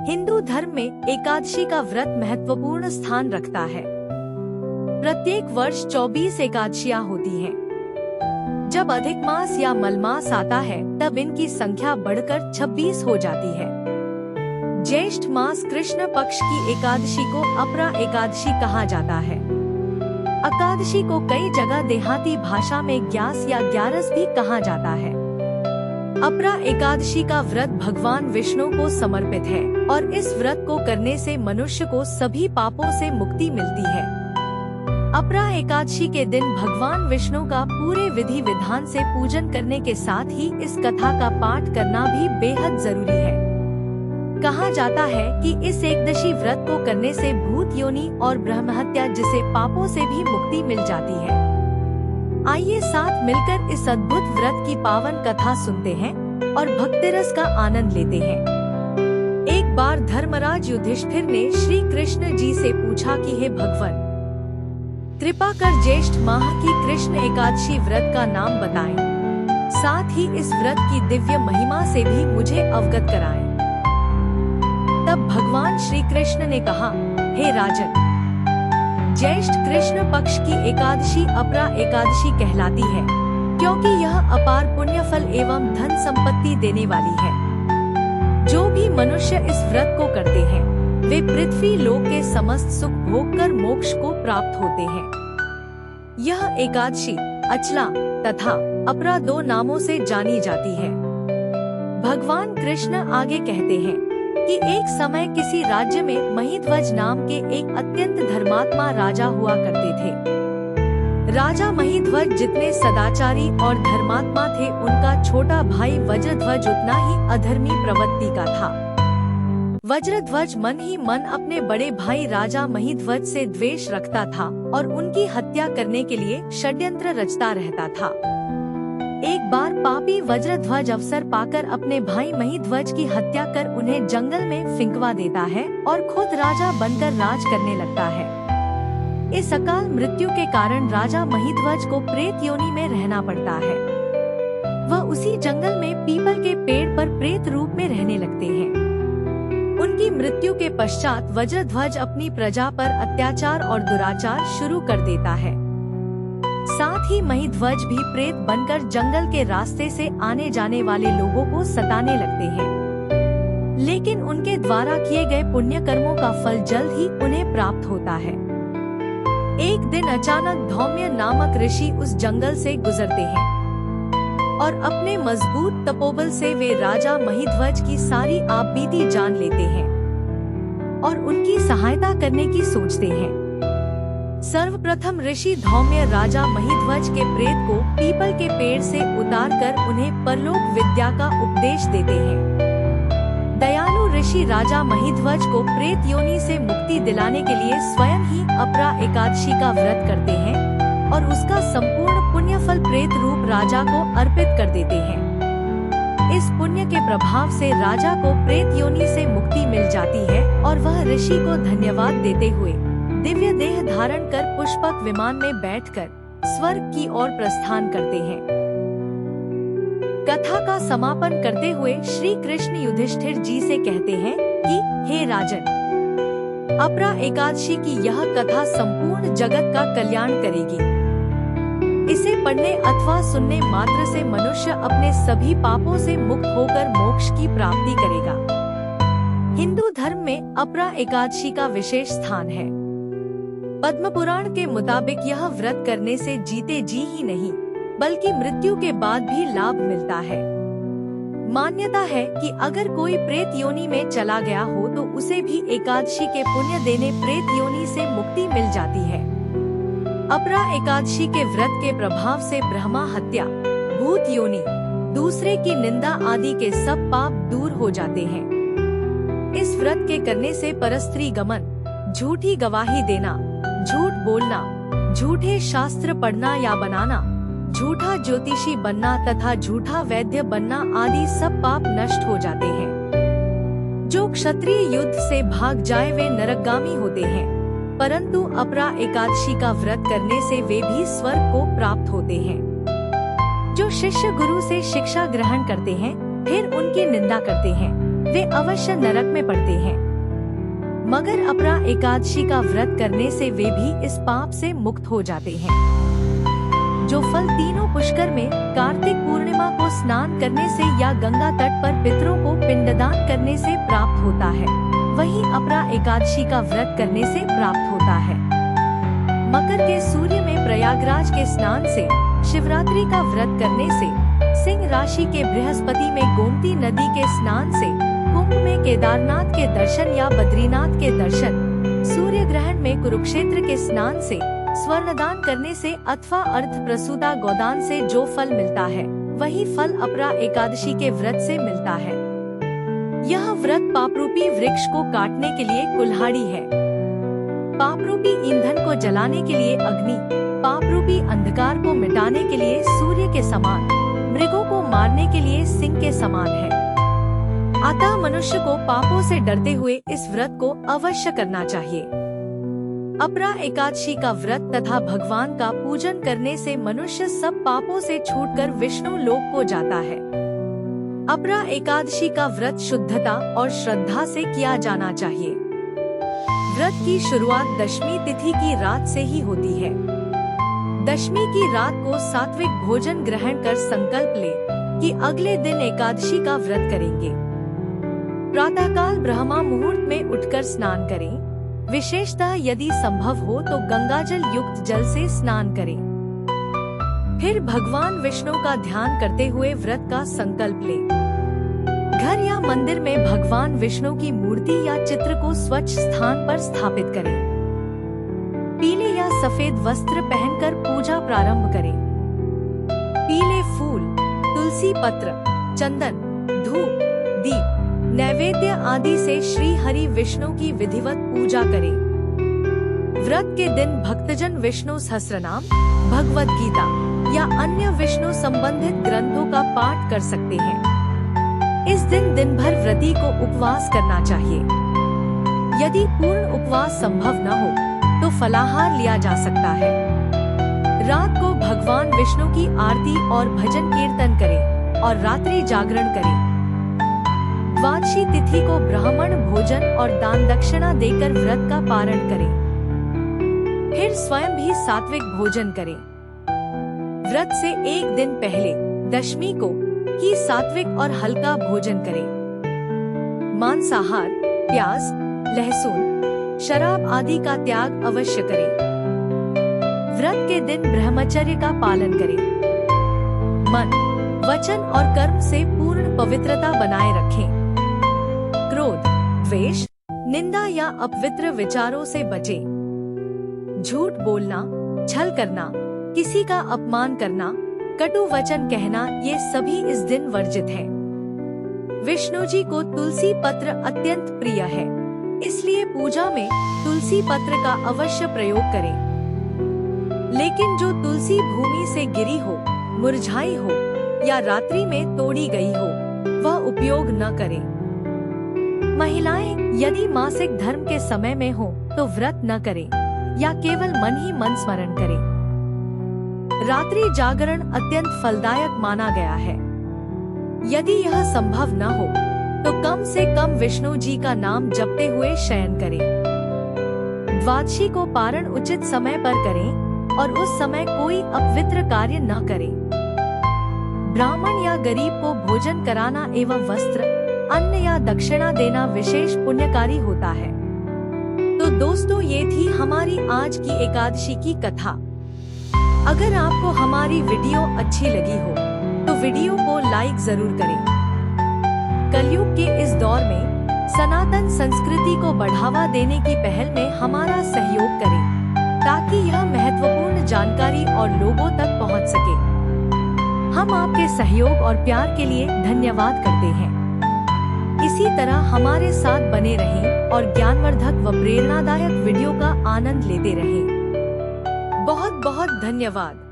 हिंदू धर्म में एकादशी का व्रत महत्वपूर्ण स्थान रखता है। प्रत्येक वर्ष 24 एकादशियां होती हैं। जब अधिक मास या मलमास आता है तब इनकी संख्या बढ़कर 26 हो जाती है। ज्येष्ठ मास कृष्ण पक्ष की एकादशी को अपरा एकादशी कहा जाता है। एकादशी को कई जगह देहाती भाषा में ग्यास या ग्यारस भी कहा जाता है। अपरा एकादशी का व्रत भगवान विष्णु को समर्पित है और इस व्रत को करने से मनुष्य को सभी पापों से मुक्ति मिलती है। अपरा एकादशी के दिन भगवान विष्णु का पूरे विधि विधान से पूजन करने के साथ ही इस कथा का पाठ करना भी बेहद जरूरी है। कहा जाता है कि इस एकदशी व्रत को करने से भूत योनि और ब्रह्महत्या जिसे पापों से भी मुक्ति मिल जाती है। आइए साथ मिलकर इस अद्भुत व्रत की पावन कथा सुनते हैं और भक्तिरस का आनंद लेते हैं। एक बार धर्मराज युधिष्ठिर ने श्री कृष्ण जी से पूछा कि हे भगवान, कृपा कर ज्येष्ठ माह की कृष्ण एकादशी व्रत का नाम बताएं, साथ ही इस व्रत की दिव्य महिमा से भी मुझे अवगत कराएं। तब भगवान श्री कृष्ण ने कहा, हे राजन, ज्येष्ठ कृष्ण पक्ष की एकादशी अपरा एकादशी कहलाती है, क्योंकि यह अपार पुण्य फल एवं धन संपत्ति देने वाली है। जो भी मनुष्य इस व्रत को करते हैं वे पृथ्वी लोक के समस्त सुख भोग कर मोक्ष को प्राप्त होते हैं। यह एकादशी अचला तथा अपरा दो नामों से जानी जाती है। भगवान कृष्ण आगे कहते हैं कि एक समय किसी राज्य में महिध्वज नाम के एक अत्यंत धर्मात्मा राजा हुआ करते थे। राजा महिध्वज जितने सदाचारी और धर्मात्मा थे, उनका छोटा भाई वज्रध्वज उतना ही अधर्मी प्रवृत्ति का था। वज्रध्वज मन ही मन अपने बड़े भाई राजा महिध्वज से द्वेष रखता था और उनकी हत्या करने के लिए षड्यंत्र रचता रहता था। एक बार पापी वज्रध्वज अवसर पाकर अपने भाई महिध्वज की हत्या कर उन्हें जंगल में फिंकवा देता है और खुद राजा बनकर राज करने लगता है। इस अकाल मृत्यु के कारण राजा महिध्वज को प्रेत योनि में रहना पड़ता है। वह उसी जंगल में पीपल के पेड़ पर प्रेत रूप में रहने लगते हैं। उनकी मृत्यु के पश्चात वज्रध्वज अपनी प्रजा पर अत्याचार और दुराचार शुरू कर देता है। साथ ही महिध्वज भी प्रेत बनकर जंगल के रास्ते से आने जाने वाले लोगों को सताने लगते हैं। लेकिन उनके द्वारा किए गए पुण्य कर्मों का फल जल्द ही उन्हें प्राप्त होता है। एक दिन अचानक धौम्य नामक ऋषि उस जंगल से गुजरते हैं और अपने मजबूत तपोबल से वे राजा महिध्वज की सारी आपबीती जान लेते हैं और उनकी सहायता करने की सोचते हैं। सर्वप्रथम ऋषि धौम्य राजा महिध्वज के प्रेत को पीपल के पेड़ से उतारकर उन्हें परलोक विद्या का उपदेश देते हैं। दयालु ऋषि राजा महिध्वज को प्रेत योनि से मुक्ति दिलाने के लिए स्वयं ही अपरा एकादशी का व्रत करते हैं और उसका संपूर्ण पुण्य फल प्रेत रूप राजा को अर्पित कर देते हैं। इस पुण्य के प्रभाव से राजा को प्रेत योनि से मुक्ति मिल जाती है और वह ऋषि को धन्यवाद देते हुए दिव्य देह धारण कर पुष्पक विमान में बैठकर स्वर्ग की ओर प्रस्थान करते हैं। कथा का समापन करते हुए श्री कृष्ण युधिष्ठिर जी से कहते हैं कि हे राजन, अपरा एकादशी की यह कथा संपूर्ण जगत का कल्याण करेगी। इसे पढ़ने अथवा सुनने मात्र से मनुष्य अपने सभी पापों से मुक्त होकर मोक्ष की प्राप्ति करेगा। हिंदू धर्म में अपरा एकादशी का विशेष स्थान है। पद्म पुराण के मुताबिक यह व्रत करने से जीते जी ही नहीं बल्कि मृत्यु के बाद भी लाभ मिलता है। मान्यता है कि अगर कोई प्रेत योनि में चला गया हो तो उसे भी एकादशी के पुण्य देने प्रेत योनि से मुक्ति मिल जाती है। अपरा एकादशी के व्रत के प्रभाव से ब्रह्मा हत्या, भूत योनि, दूसरे की निंदा आदि के सब पाप दूर हो जाते हैं। इस व्रत के करने से परस्त्री गमन, झूठी गवाही देना, झूठ बोलना, झूठे शास्त्र पढ़ना या बनाना, झूठा ज्योतिषी बनना तथा झूठा वैद्य बनना आदि सब पाप नष्ट हो जाते हैं। जो क्षत्रिय युद्ध से भाग जाए वे नरकगामी होते हैं, परंतु अपरा एकादशी का व्रत करने से वे भी स्वर्ग को प्राप्त होते हैं। जो शिष्य गुरु से शिक्षा ग्रहण करते हैं फिर उनकी निंदा करते हैं वे अवश्य नरक में पड़ते हैं। मगर अपरा एकादशी का व्रत करने से वे भी इस पाप से मुक्त हो जाते हैं। जो फल तीनों पुष्कर में कार्तिक पूर्णिमा को स्नान करने से या गंगा तट पर पितरों को पिंडदान करने से प्राप्त होता है, वही अपरा एकादशी का व्रत करने से प्राप्त होता है। मकर के सूर्य में प्रयागराज के स्नान से, शिवरात्रि का व्रत करने से, सिंह राशि के बृहस्पति में गोमती नदी के स्नान से, कुंभ में केदारनाथ के दर्शन या बद्रीनाथ के दर्शन, सूर्य ग्रहण में कुरुक्षेत्र के स्नान से, स्वर्णदान करने से अथवा अर्ध प्रसूता गोदान से जो फल मिलता है, वही फल अपरा एकादशी के व्रत से मिलता है। यह व्रत पापरूपी वृक्ष को काटने के लिए कुल्हाड़ी है, पापरूपी ईंधन को जलाने के लिए अग्नि, पापरूपी अंधकार को मिटाने के लिए सूर्य के समान, मृगों को मारने के लिए सिंह के समान है। अतः मनुष्य को पापों से डरते हुए इस व्रत को अवश्य करना चाहिए। अपरा एकादशी का व्रत तथा भगवान का पूजन करने से मनुष्य सब पापों से छूटकर विष्णु लोक को जाता है। अपरा एकादशी का व्रत शुद्धता और श्रद्धा से किया जाना चाहिए। व्रत की शुरुआत दशमी तिथि की रात से ही होती है। दशमी की रात को सात्विक भोजन ग्रहण कर संकल्प ले कि अगले दिन एकादशी का व्रत करेंगे। प्रातःकाल ब्रह्मा मुहूर्त में उठकर स्नान करें। विशेषतः यदि संभव हो तो गंगाजल युक्त जल से स्नान करें। फिर भगवान विष्णु का ध्यान करते हुए व्रत का संकल्प लें। घर या मंदिर में भगवान विष्णु की मूर्ति या चित्र को स्वच्छ स्थान पर स्थापित करें। पीले या सफेद वस्त्र पहनकर पूजा प्रारंभ करें। पीले फूल, तुलसी पत्र, चंदन, धूप, दीप, नैवेद्य आदि से श्री हरि विष्णु की विधिवत पूजा करें। व्रत के दिन भक्तजन विष्णु सहस्रनाम, भगवद गीता या अन्य विष्णु संबंधित ग्रंथों का पाठ कर सकते हैं। इस दिन दिन भर व्रती को उपवास करना चाहिए। यदि पूर्ण उपवास संभव न हो तो फलाहार लिया जा सकता है। रात को भगवान विष्णु की आरती और भजन कीर्तन करें और रात्रि जागरण करें। द्वादशी तिथि को ब्राह्मण भोजन और दान दक्षिणा देकर व्रत का पारण करें। फिर स्वयं भी सात्विक भोजन करें। व्रत से एक दिन पहले दशमी को ही सात्विक और हल्का भोजन करें। मांसाहार, प्याज, लहसुन, शराब आदि का त्याग अवश्य करें। व्रत के दिन ब्रह्मचर्य का पालन करें। मन, वचन और कर्म से पूर्ण पवित्रता बनाए रखें। क्रोध, द्वेष, निंदा या अपवित्र विचारों से बचें। झूठ बोलना, छल करना, किसी का अपमान करना, कटु वचन कहना, ये सभी इस दिन वर्जित है। विष्णु जी को तुलसी पत्र अत्यंत प्रिय है, इसलिए पूजा में तुलसी पत्र का अवश्य प्रयोग करें। लेकिन जो तुलसी भूमि से गिरी हो, मुरझाई हो या रात्रि में तोड़ी गई हो, वह उपयोग न करें। महिलाएं यदि मासिक धर्म के समय में हो तो व्रत न करें या केवल मन ही मन स्मरण करें। रात्रि जागरण अत्यंत फलदायक माना गया है। यदि यह संभव न हो तो कम से कम विष्णु जी का नाम जपते हुए शयन करें। द्वादशी को पारण उचित समय पर करें और उस समय कोई अपवित्र कार्य न करें। ब्राह्मण या गरीब को भोजन कराना एवं वस्त्र, अन्न या दक्षिणा देना विशेष पुण्यकारी होता है। तो दोस्तों, ये थी हमारी आज की एकादशी की कथा। अगर आपको हमारी वीडियो अच्छी लगी हो तो वीडियो को लाइक जरूर करें। कलयुग के इस दौर में सनातन संस्कृति को बढ़ावा देने की पहल में हमारा सहयोग करें ताकि यह महत्वपूर्ण जानकारी और लोगों तक पहुंच सके। हम आपके सहयोग और प्यार के लिए धन्यवाद करते हैं। इसी तरह हमारे साथ बने रहें और ज्ञानवर्धक व प्रेरणादायक वीडियो का आनंद लेते रहें। बहुत बहुत धन्यवाद।